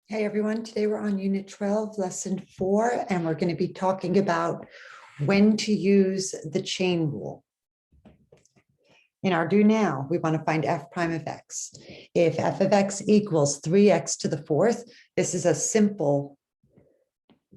Hey everyone, today we're on Unit 12, Lesson 4, and we're going to be talking about when to use the chain rule. In our do now, we want to find f prime of x. If f of x equals 3x to the fourth, this is a simple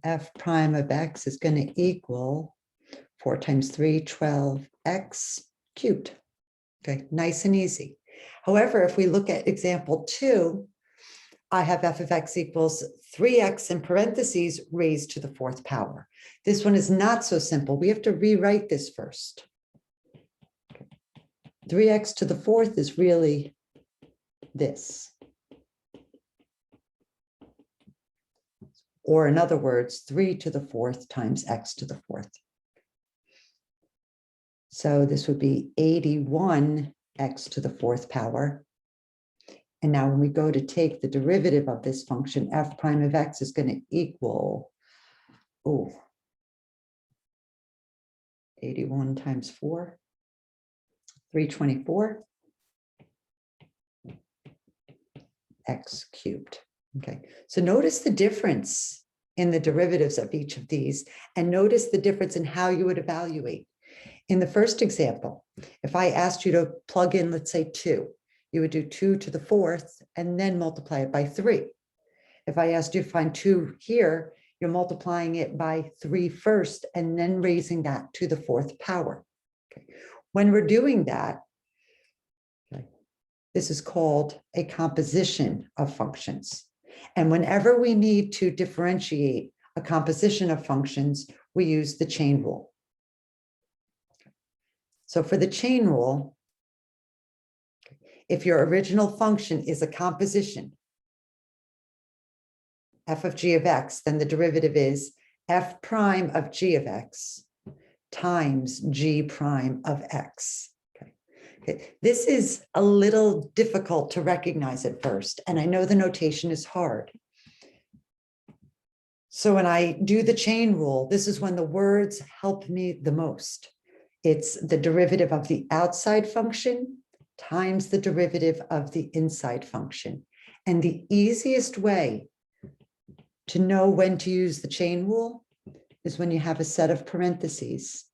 f prime of x is going to equal 4 times 3, 12x cubed. Okay, nice and easy. However, if we look at example 2, I have f of x equals 3x in parentheses raised to the fourth power. This one is not so simple. We have to rewrite this first. 3x to the fourth is really this. Or in other words, 3 to the fourth times x to the fourth. So this would be 81x to the fourth power. And now when we go to take the derivative of this function, f prime of x is going to equal, 81 times 4, 324, x cubed. Okay, so notice the difference in the derivatives of each of these, and notice the difference in how you would evaluate. In the first example, if I asked you to plug in, let's say 2, you would do 2 to the fourth and then multiply it by 3. If I asked you to find 2 here, you're multiplying it by 3 first and then raising that to the fourth power. Okay. When we're doing that, this is called a composition of functions. And whenever we need to differentiate a composition of functions, we use the chain rule. So for the chain rule, if your original function is a composition, f of g of x, then the derivative is f prime of g of x times g prime of x. Okay. This is a little difficult to recognize at first, and I know the notation is hard. So when I do the chain rule, this is when the words help me the most. It's the derivative of the outside function times the derivative of the inside function. And the easiest way to know when to use the chain rule is when you have a set of parentheses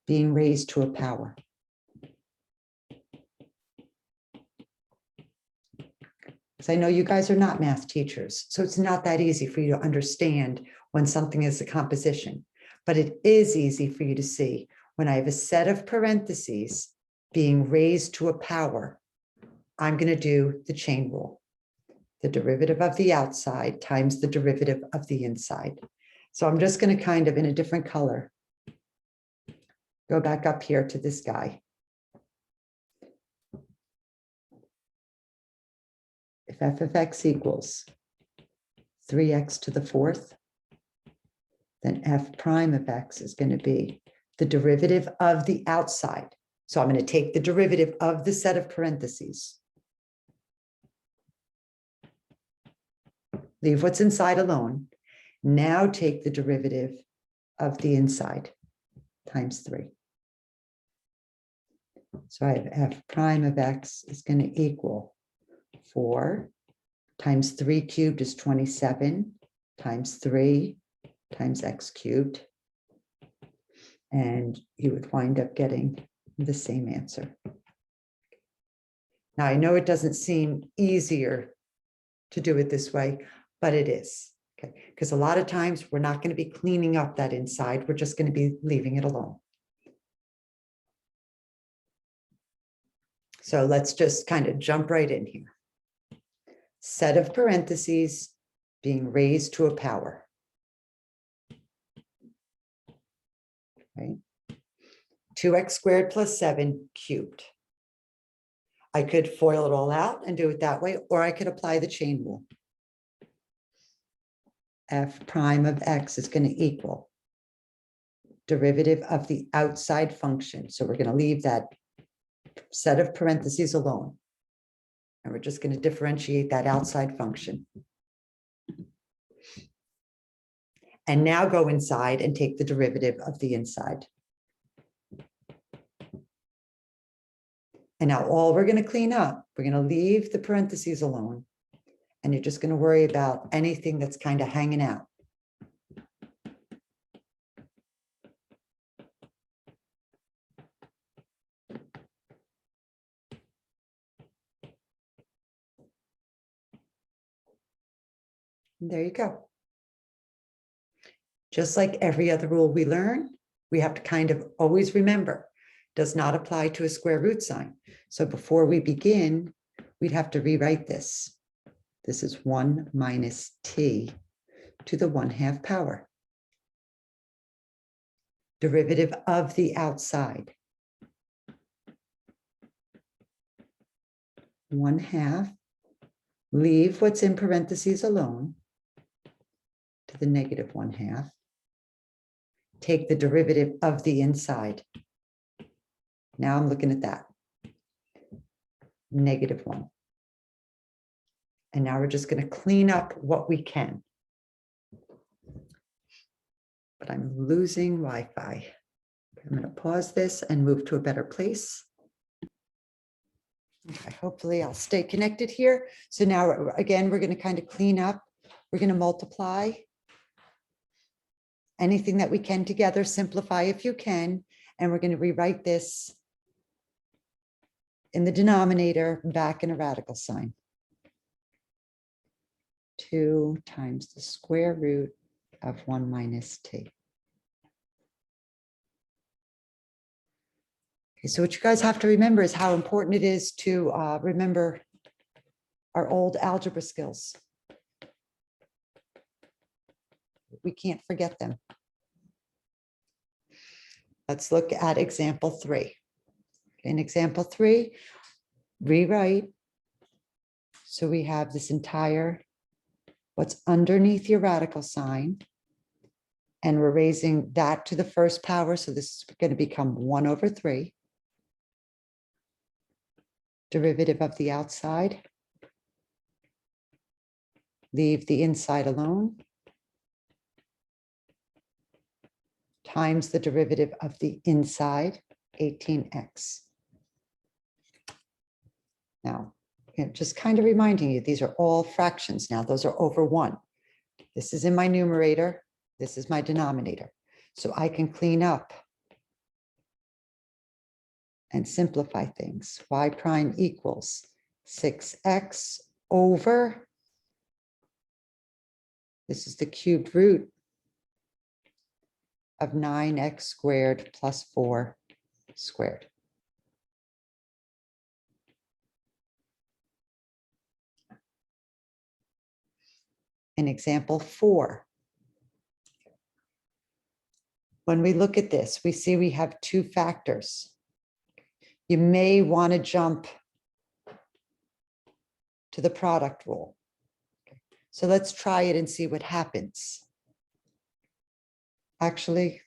being raised to a power. Because I know you guys are not math teachers, so it's not that easy for you to understand when something is a composition, but it is easy for you to see when I have a set of parentheses being raised to a power, I'm going to do the chain rule. The derivative of the outside times the derivative of the inside. So I'm just going to kind of, in a different color, go back up here to this guy. If f of x equals 3x to the fourth, then f prime of x is going to be the derivative of the outside. So I'm going to take the derivative of the set of parentheses. Leave what's inside alone. Now take the derivative of the inside times 3. So I have f prime of x is going to equal 4 times 3 cubed is 27 times 3 times x cubed. And you would wind up getting the same answer. Now, I know it doesn't seem easier to do it this way, but it is. Okay, because a lot of times we're not going to be cleaning up that inside. We're just going to be leaving it alone. So let's just kind of jump right in here. Set of parentheses being raised to a power. Right? 2x squared plus 7 cubed. I could FOIL it all out and do it that way, or I could apply the chain rule. F prime of x is going to equal derivative of the outside function. So we're going to leave that set of parentheses alone. And we're just going to differentiate that outside function. And now go inside and take the derivative of the inside. And now all we're going to clean up, we're going to leave the parentheses alone. And you're just going to worry about anything that's kind of hanging out. And there you go. Just like every other rule we learn, we have to kind of always remember, does not apply to a square root sign. So before we begin, we'd have to rewrite this. This is 1 minus t to the 1/2 power. Derivative of the outside. 1/2. Leave what's in parentheses alone to the negative 1/2. Take the derivative of the inside. Now I'm looking at that. -1. And now we're just going to clean up what we can. But I'm losing Wi-Fi. I'm going to pause this and move to a better place. Okay, hopefully I'll stay connected here. So now, again, we're going to kind of clean up. We're going to multiply anything that we can together, simplify if you can, and we're going to rewrite this in the denominator back in a radical sign. 2 times the square root of 1 minus t. Okay, so what you guys have to remember is how important it is to remember our old algebra skills. We can't forget them. Let's look at example 3. In example 3, rewrite. So we have this entire, what's underneath your radical sign, and we're raising that to the first power. So this is going to become 1/3. Derivative of the outside. Leave the inside alone. Times the derivative of the inside, 18x. Now, just kind of reminding you, these are all fractions now. Those are over 1. This is in my numerator. This is my denominator. So I can clean up and simplify things. Y prime equals 6x over, this is the cubed root of 9x squared plus 4 squared. In example 4, when we look at this, we see we have 2 factors. You may want to jump to the product rule. So let's try it and see what happens. Actually,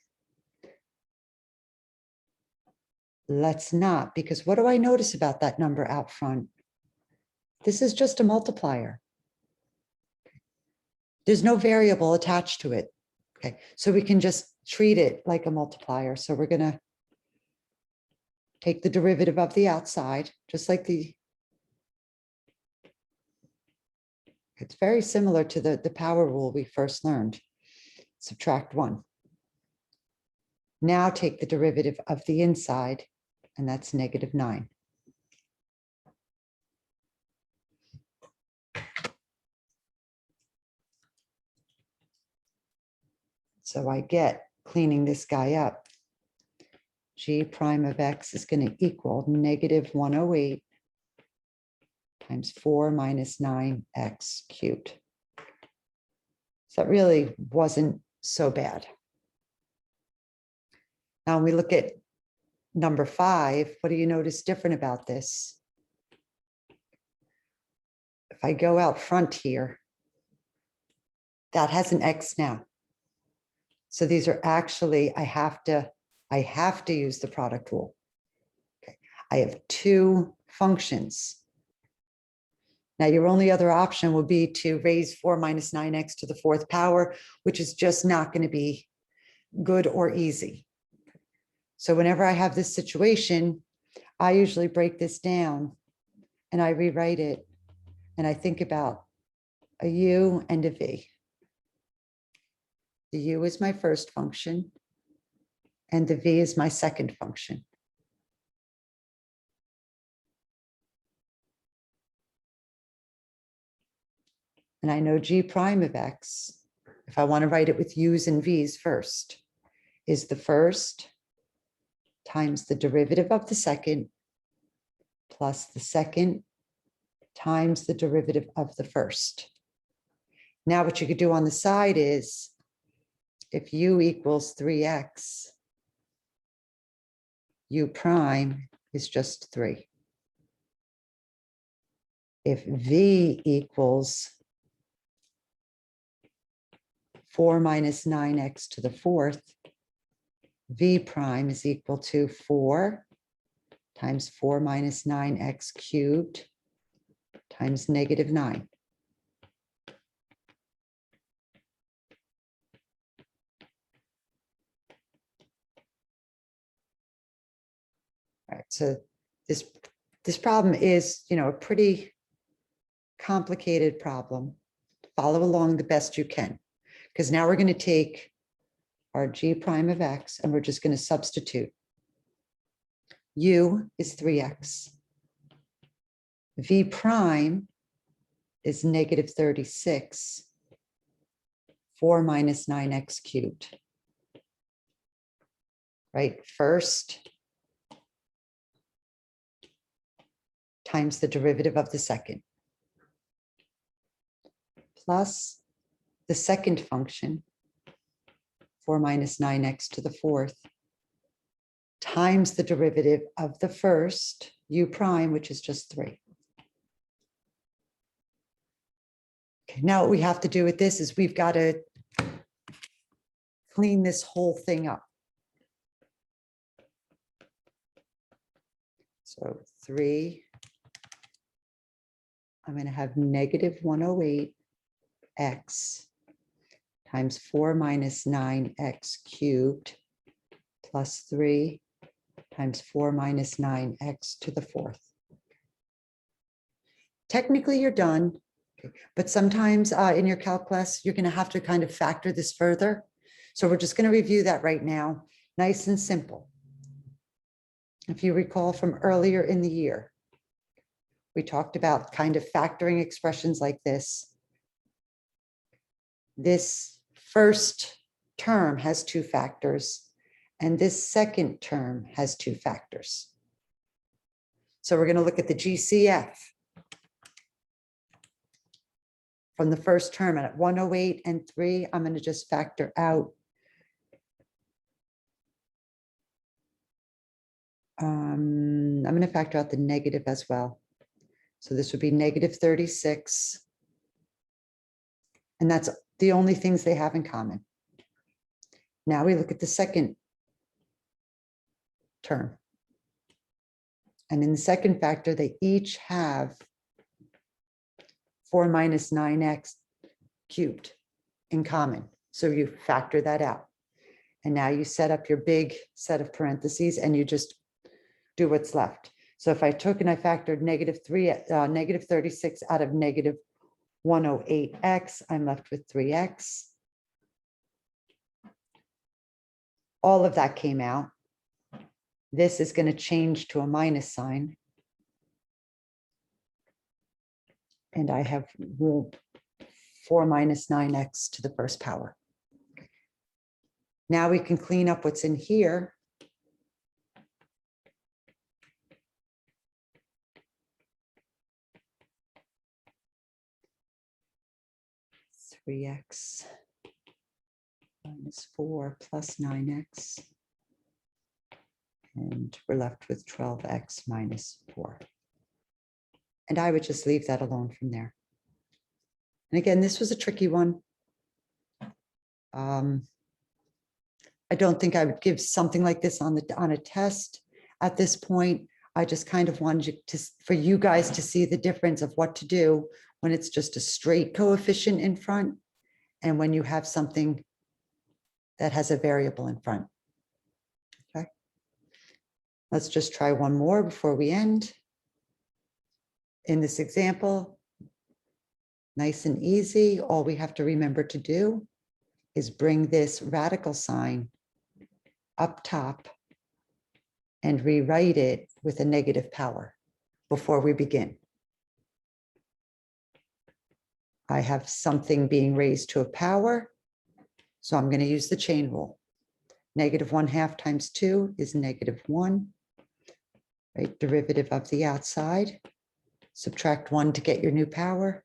let's not, because what do I notice about that number out front? This is just a multiplier. There's no variable attached to it. Okay, so we can just treat it like a multiplier. So we're going to take the derivative of the outside, just like it's very similar to the power rule we first learned. Subtract 1. Now take the derivative of the inside, and that's -9. So I get, cleaning this guy up, g prime of x is going to equal -108 times 4 minus 9x cubed. So that really wasn't so bad. Now, when we look at number 5, what do you notice different about this? If I go out front here, that has an x now. So these are actually, I have to use the product rule. Okay. I have 2 functions. Now, your only other option would be to raise 4 minus 9x to the 4th power, which is just not going to be good or easy. So whenever I have this situation, I usually break this down and I rewrite it and I think about a u and a v. The u is my first function and the v is my second function. And I know g prime of x, if I want to write it with u's and v's first, is the first times the derivative of the second plus the second times the derivative of the first. Now what you could do on the side is, if u equals 3x, u prime is just 3. If v equals 4 minus 9x to the fourth, v prime is equal to 4 times 4 minus 9x cubed times negative 9. All right, so this problem is, a pretty complicated problem. Follow along the best you can, because now we're going to take our g prime of x and we're just going to substitute. U is 3x. V prime is negative 36. 4 minus 9x cubed. Right, first times the derivative of the second, plus the second function, 4 minus 9x to the fourth, times the derivative of the first, u prime, which is just 3. Okay, now what we have to do with this is we've got to clean this whole thing up. So 3, I'm going to have negative 108x times 4 minus 9x cubed plus 3 times 4 minus 9x to the fourth. Technically, you're done, but sometimes in your calc class, you're going to have to kind of factor this further. So we're just going to review that right now, nice and simple. If you recall from earlier in the year, we talked about kind of factoring expressions like this. This first term has 2 factors, and this second term has 2 factors. So we're going to look at the GCF from the first term, and at 108 and 3, I'm going to just factor out I'm going to factor out the negative as well. So this would be negative 36. And that's the only things they have in common. Now we look at the second term. And in the second factor, they each have 4 minus 9x cubed in common. So you factor that out. And now you set up your big set of parentheses and you just do what's left. So if I took and I factored negative 36 out of negative 108x, I'm left with 3x. All of that came out. This is going to change to a minus sign. And I have 4 minus 9x to the first power. Now we can clean up what's in here. 3x minus 4 plus 9x. And we're left with 12x minus 4. And I would just leave that alone from there. And again, this was a tricky one. I don't think I would give something like this on a test at this point. I just kind of wanted for you guys to see the difference of what to do when it's just a straight coefficient in front and when you have something that has a variable in front. Okay. Let's just try one more before we end. In this example, nice and easy, all we have to remember to do is bring this radical sign up top and rewrite it with a negative power before we begin. I have something being raised to a power, so I'm going to use the chain rule. -1/2 times 2 is -1, right? Derivative of the outside. Subtract 1 to get your new power,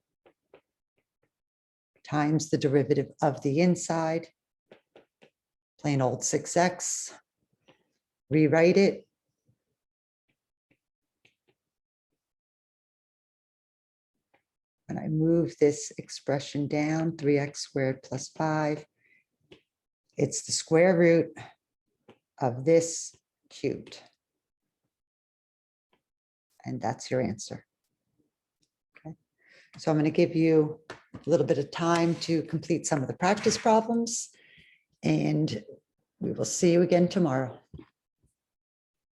times the derivative of the inside, plain old 6x, rewrite it. When I move this expression down, 3x squared plus 5, it's the square root of this cubed. And that's your answer. Okay, so I'm going to give you a little bit of time to complete some of the practice problems, and we will see you again tomorrow.